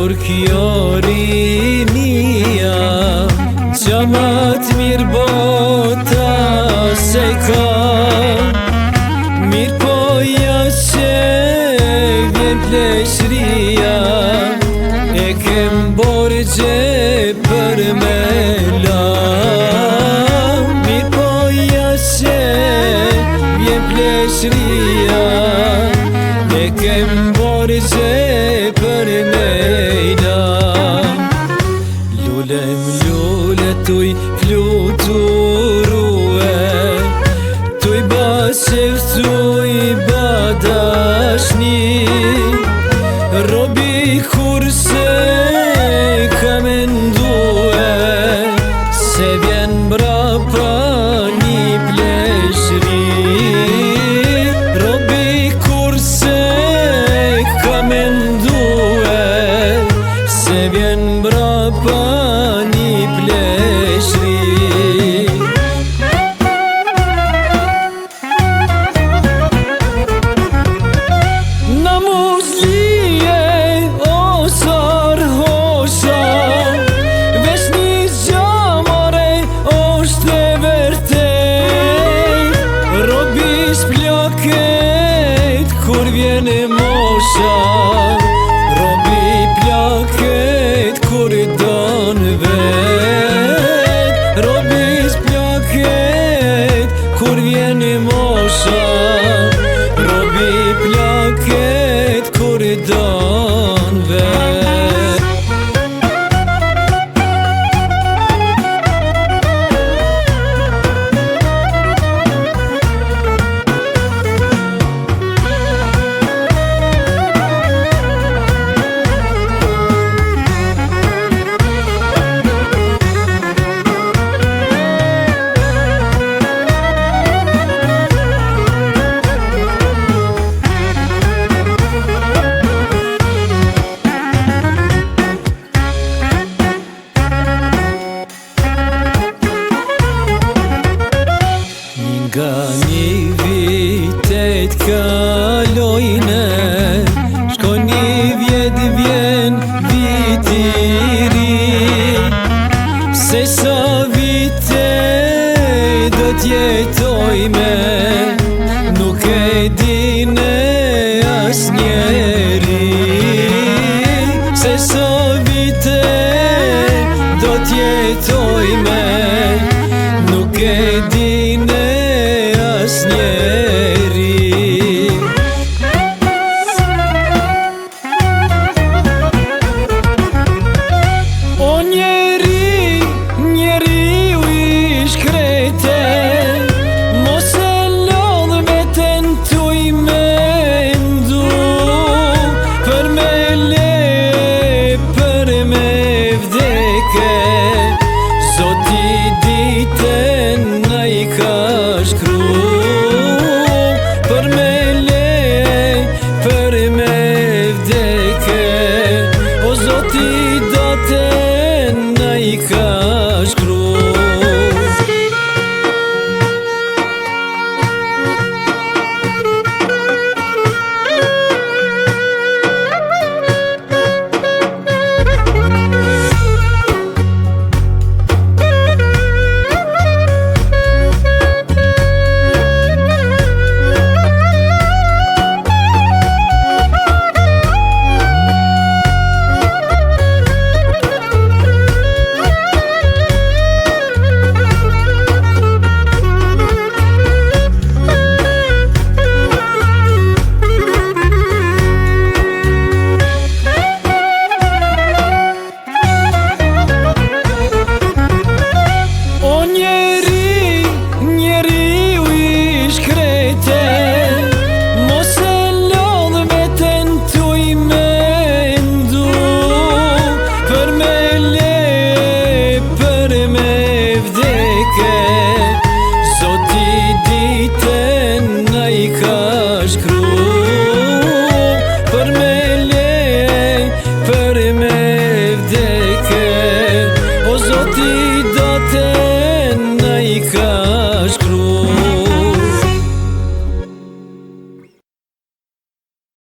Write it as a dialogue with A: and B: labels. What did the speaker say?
A: kur kjo rinia qa ma t'mirë bota se ka. Mirë po ja që vjen pleshria e kem borgje për me la. Mirë po ja që vjen pleshria e kem borgje për me la. Lulem lule tuj fluturue, tuj bashev tuj badashni, robi kurse ka mendue se vjen mbrapa një pleshri. Robi kurse ka mendue se vjen mbrapa një pleshri. Kur vjen e mosha, robi plaket kur don vet. Robi plaket kur vjen e mosha, robi plaket kur don vet. Nga një vitet kalojne, shkon një vjet vjen viti ri. Se sa vite do t'jetojme nuk e dine asnjeri. Se sa vite do t'jetojme nuk e dine asnjeri. O njeriu i shkrete, mos e lodh veten tuj mendu, për me le, për me vdeke. Zoti ditën na i ka shkru, për me le, për me vdeke. O Zoti datën na i ka shkru. Për me vdeke, o Zoti do te